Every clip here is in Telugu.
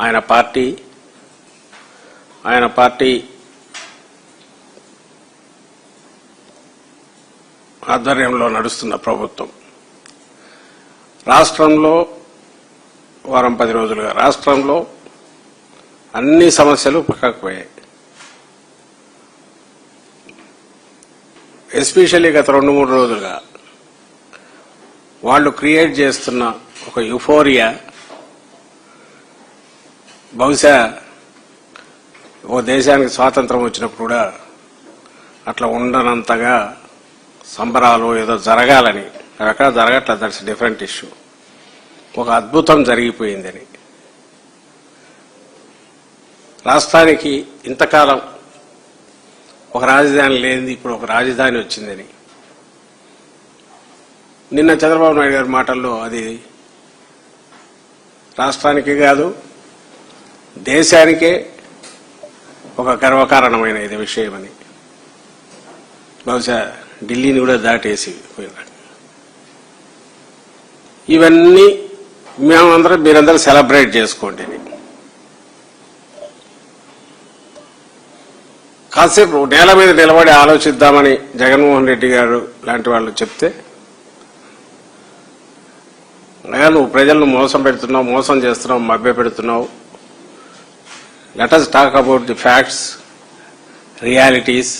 ఆయన పార్టీ ఆధ్వర్యంలో నడుస్తున్న ప్రభుత్వం రాష్ట్రంలో వారం 10 రోజులుగా రాష్ట్రంలో అన్ని సమస్యలు పక్కకు పోయాయి. ఎస్పెషల్లీ గత 2-3 రోజులుగా వాళ్ళు క్రియేట్ చేస్తున్న ఒక యూఫోరియా బహుశా ఓ దేశానికి స్వాతంత్రం వచ్చినప్పుడు కూడా అట్లా ఉండనంతగా సంబరాలు ఏదో జరగాలని అవి ఎక్కడ జరగట్లేదు. That's different issue. ఒక అద్భుతం జరిగిపోయిందని రాష్ట్రానికి ఇంతకాలం ఒక రాజధాని లేనిది ఇప్పుడు ఒక రాజధాని వచ్చిందని నిన్న చంద్రబాబు నాయుడు గారి మాటల్లో అది రాష్ట్రానికి కాదు దేశానికే ఒక గర్వకారణమైన ఇది విషయమని బహుశా ఢిల్లీని కూడా దాటేసి పోయినాడు. ఇవన్నీ మీరందరూ సెలబ్రేట్ చేసుకోండి. కాసేపు నేల మీద నిలబడి ఆలోచిద్దామని జగన్మోహన్ రెడ్డి గారు లాంటి వాళ్ళు చెప్తే నువ్వు ప్రజలను మోసం చేస్తున్నావు, మభ్య పెడుతున్నావు. Let us talk about the facts, realities.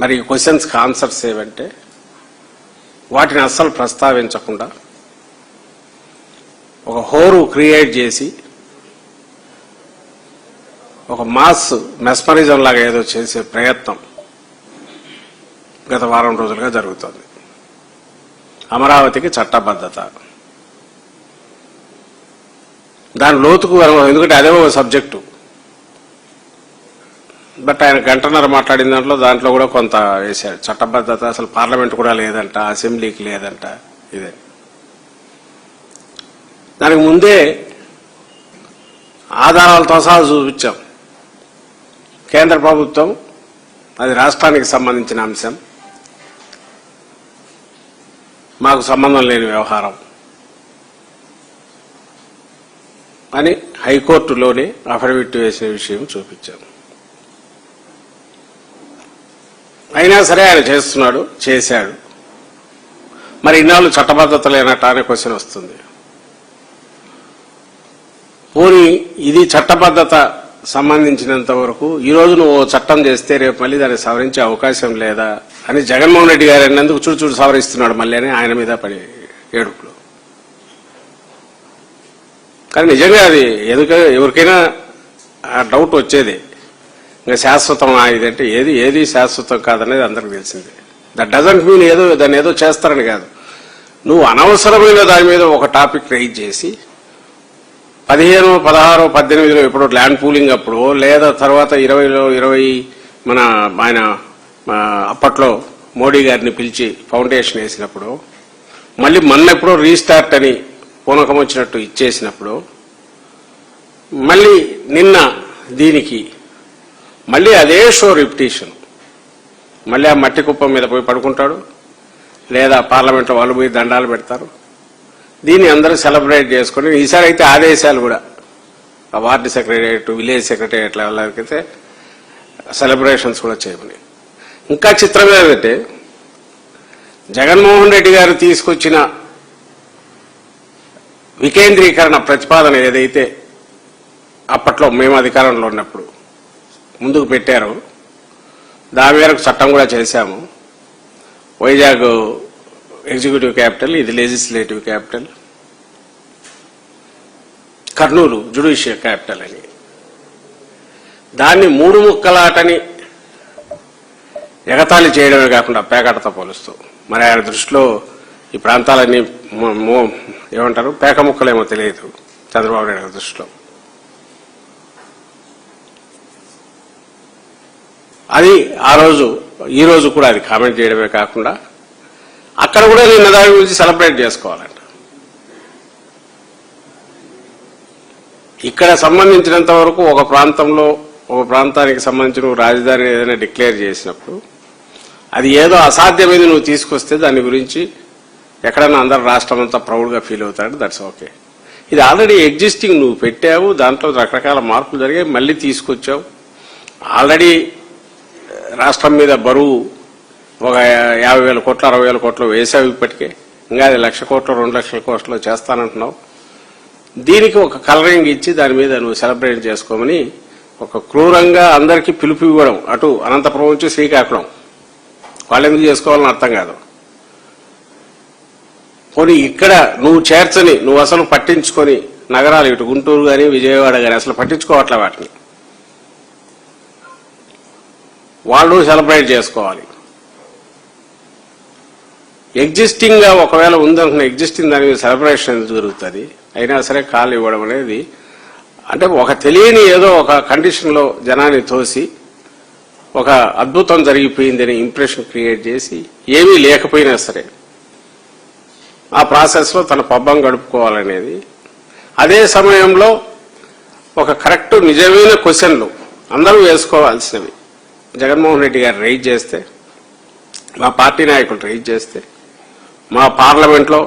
మరి క్వశ్చన్స్కి ఆన్సర్స్ ఏవంటే వాటిని అస్సలు ప్రస్తావించకుండా ఒక హోరు క్రియేట్ చేసి ఒక మాస్ మెస్మరిజం లాగా ఏదో చేసే ప్రయత్నం గత వారం రోజులుగా జరుగుతోంది. అమరావతికి చట్టబద్ధత, దాని లోతుకు ఎందుకంటే అదే ఒక సబ్జెక్టు. బట్ ఆయన గంటన్నర మాట్లాడిన దాంట్లో కూడా కొంత వేశాడు. చట్టబద్ధత అసలు పార్లమెంట్ కూడా లేదంట, అసెంబ్లీకి లేదంట. ఇదే దానికి ముందే ఆధారాలతో సహా చూపించాం. కేంద్ర ప్రభుత్వం అది రాష్ట్రానికి సంబంధించిన అంశం, మాకు సంబంధం లేని వ్యవహారం అని హైకోర్టులోనే అఫిడవిట్ వేసిన విషయం చూపించాం. అయినా సరే ఆయన చేశాడు. మరి ఇన్నాళ్ళు చట్టబద్ధత లేనట్టు అనే క్వశ్చన్ వస్తుంది. పోనీ ఇది చట్టబద్ధత సంబంధించినంత వరకు ఈ రోజు నువ్వు చట్టం చేస్తే రేపు మళ్ళీ దాన్ని సవరించే అవకాశం లేదా అని జగన్మోహన్ రెడ్డి గారు అన్నందుకు చూడు సవరిస్తున్నాడు మళ్ళీ అని ఆయన మీద పడి ఏడుపులు. కానీ నిజంగా అది ఎవరికైనా డౌట్ వచ్చేది. ఇంకా శాశ్వతం ఇదంటే ఏది శాశ్వతం కాదనేది అందరికి తెలిసిందే. దట్ డజంట్ మీన్ దాన్ని ఏదో చేస్తారని కాదు. నువ్వు అనవసరమైన దాని మీద ఒక టాపిక్ రైజ్ చేసి 15, 16, 18 ఎప్పుడో ల్యాండ్ పూలింగ్ అప్పుడు లేదా తర్వాత 20 ఆయన అప్పట్లో మోడీ గారిని పిలిచి ఫౌండేషన్ వేసినప్పుడు మళ్ళీ ఎప్పుడో రీస్టార్ట్ అని పూనకం వచ్చినట్టు ఇచ్చేసినప్పుడు మళ్ళీ నిన్న దీనికి మళ్ళీ అదే షో రిపిటేషన్. మళ్ళీ ఆ మట్టి కుప్పం మీద పోయి పడుకుంటాడు, లేదా పార్లమెంట్లో వాళ్ళు పోయి దండాలు పెడతారు. దీన్ని అందరూ సెలబ్రేట్ చేసుకుని ఈసారి అయితే ఆదేశాలు కూడా ఆ వార్డు సెక్రటరియట్, విలేజ్ సెక్రటరియట్ లెవెల్కైతే సెలబ్రేషన్స్ కూడా చేయమని. ఇంకా చిత్రం ఏంటంటే జగన్మోహన్ రెడ్డి గారు తీసుకొచ్చిన వికేంద్రీకరణ ప్రతిపాదన ఏదైతే అప్పట్లో మేము అధికారంలో ఉన్నప్పుడు ముందుకు పెట్టారో దాని మేరకు చట్టం కూడా చేశాము. వైజాగ్ ఎగ్జిక్యూటివ్ క్యాపిటల్, ఇది legislative capital, Kurnool judicial capital అని. దాన్ని 3 ముక్కలాటని ఎగతాళి చేయడమే కాకుండా పేకాటతో పోలుస్తూ మరి ఆయన దృష్టిలో ఈ ప్రాంతాలన్నీ ఏమంటారు పేక ముక్కలేమో తెలియదు చంద్రబాబు నాయుడు గారి దృష్టిలో. అది ఈ రోజు కూడా అది కామెంట్ చేయడమే కాకుండా అక్కడ కూడా నిన్న దాని గురించి సెలబ్రేట్ చేసుకోవాలంట. ఇక్కడ సంబంధించినంత వరకు ఒక ప్రాంతానికి సంబంధించిన రాజధాని ఏదైనా డిక్లేర్ చేసినప్పుడు అది ఏదో అసాధ్యమైంది నువ్వు తీసుకొస్తే దాని గురించి ఎక్కడన్నా అందరు రాష్ట్రం అంతా ప్రౌడ్గా ఫీల్ అవుతాడు. That's okay. ఇది ఆల్రెడీ ఎగ్జిస్టింగ్, నువ్వు పెట్టావు, దాంట్లో రకరకాల మార్పులు జరిగాయి, మళ్ళీ తీసుకొచ్చావు. ఆల్రెడీ రాష్ట్రం మీద బరువు ఒక 50,000 కోట్లు 60,000 కోట్లు వేసావు ఇప్పటికే. ఇంకా అది 1,00,000 కోట్లు 2,00,000 కోట్లు చేస్తానంటున్నావు. దీనికి ఒక కలరింగ్ ఇచ్చి దాని మీద నువ్వు సెలబ్రేట్ చేసుకోమని ఒక క్రూరంగా అందరికీ పిలుపు ఇవ్వడం, అటు అనంతపురం నుంచి శ్రీకాకుళం, వాళ్ళు ఎందుకు చేసుకోవాలని అర్థం కాదు. పోనీ ఇక్కడ నువ్వు చేర్చని, నువ్వు అసలు పట్టించుకొని నగరాలు, ఇటు గుంటూరు కానీ విజయవాడ కానీ అసలు పట్టించుకోవట్లే వాటిని, వాళ్ళు సెలబ్రేట్ చేసుకోవాలి. ఎగ్జిస్టింగ్ గా ఒకవేళ ఉందనుకున్న ఎగ్జిస్టింగ్ దాని మీద సెలబ్రేషన్ జరుగుతుంది. అయినా సరే కాల్ ఇవ్వడం అనేది అంటే ఒక తెలియని ఏదో ఒక కండిషన్ లో జనాన్ని తోసి ఒక అద్భుతం జరిగిపోయిందని ఇంప్రెషన్ క్రియేట్ చేసి ఏమీ లేకపోయినా సరే ఆ ప్రాసెస్ లో తన పబ్బం గడుపుకోవాలనేది. అదే సమయంలో ఒక కరెక్ట్ నిజమైన క్వశ్చన్లు అందరూ వేసుకోవాల్సినవి జగన్మోహన్ రెడ్డి గారు రైజ్ చేస్తే, మా పార్టీ నాయకులు రైజ్ చేస్తే, మా పార్లమెంట్లో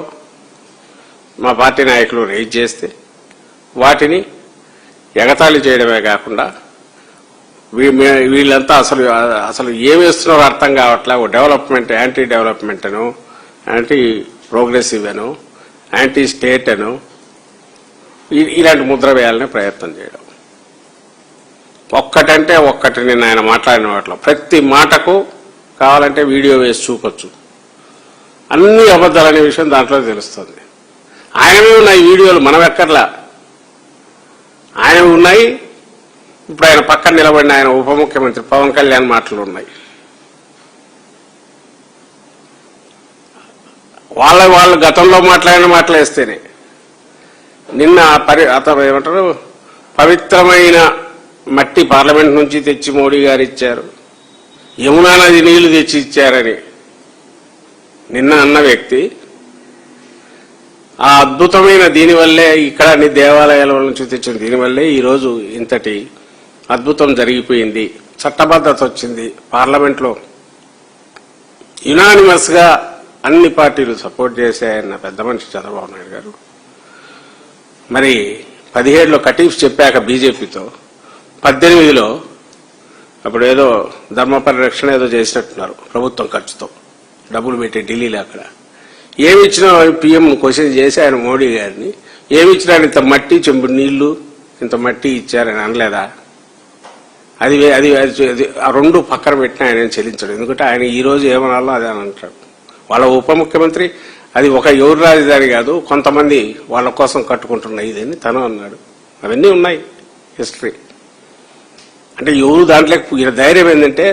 మా పార్టీ నాయకులు రైజ్ చేస్తే వాటిని ఎగతాళి చేయడమే కాకుండా వీళ్ళంతా అసలు ఏమేస్తున్నారో అర్థం కావట్లే. డెవలప్మెంట్, యాంటీ డెవలప్మెంట్ అను, యాంటీ ప్రోగ్రెసివ్ అను, యాంటీ స్టేట్ అను ఇలాంటి ముద్ర వేయాలనే ప్రయత్నం చేయడం. ఒక్కటంటే ఒక్కటి నేను ఆయన మాట్లాడిన వాటిలో ప్రతి మాటకు కావాలంటే వీడియో వేసి చూపొచ్చు. అన్ని అబద్దాలనే విషయం దాంట్లో తెలుస్తుంది. ఆయనవే ఉన్నాయి వీడియోలు, మనం ఎక్కర్లా, ఆయనవి ఉన్నాయి. ఇప్పుడు ఆయన పక్కన నిలబడిన ఆయన ఉప ముఖ్యమంత్రి పవన్ కళ్యాణ్ మాటలు ఉన్నాయి. వాళ్ళు గతంలో మాట్లాడిన మాటలు వేస్తేనే నిన్న అతను ఏమంటారు, పవిత్రమైన మట్టి పార్లమెంట్ నుంచి తెచ్చి మోడీ గారు ఇచ్చారు, యమునా నది నీళ్లు తెచ్చి ఇచ్చారని నిన్న అన్న వ్యక్తి ఆ అద్భుతమైన దీనివల్లే, ఇక్కడ అన్ని దేవాలయాల నుంచి తెచ్చిన దీనివల్లే ఈరోజు ఇంతటి అద్భుతం జరిగిపోయింది, చట్టబద్ధత వచ్చింది, పార్లమెంట్లో యునానిమస్ గా అన్ని పార్టీలు సపోర్ట్ చేశాయన్న పెద్ద మనిషి చంద్రబాబు నాయుడు గారు మరి 17లో కటీఫ్ చెప్పాక బీజేపీతో 18లో అప్పుడు ఏదో ధర్మ పరిరక్షణ ఏదో చేసినట్టున్నారు ప్రభుత్వం ఖర్చుతో డబ్బులు పెట్టి ఢిల్లీలో. అక్కడ ఏమిచ్చినా పీఎం క్వశ్చన్ చేసి ఆయన మోడీ గారిని, ఏమిచ్చినా ఇంత మట్టి చెంబుడు నీళ్లు ఇంత మట్టి ఇచ్చారని అనలేదా? అది ఆ రెండు పక్కన పెట్టిన ఆయన చెల్లించడు. ఎందుకంటే ఆయన ఈ రోజు ఏమనాలో అదే అని అంటాడు. వాళ్ళ ఉప ముఖ్యమంత్రి అది ఒక ఎవరు రాజధాని కాదు, కొంతమంది వాళ్ళ కోసం కట్టుకుంటున్న ఇదని తను అన్నాడు. అవన్నీ ఉన్నాయి హిస్టరీ. అంటే ఎవరు దాంట్లో ధైర్యం ఏంటంటే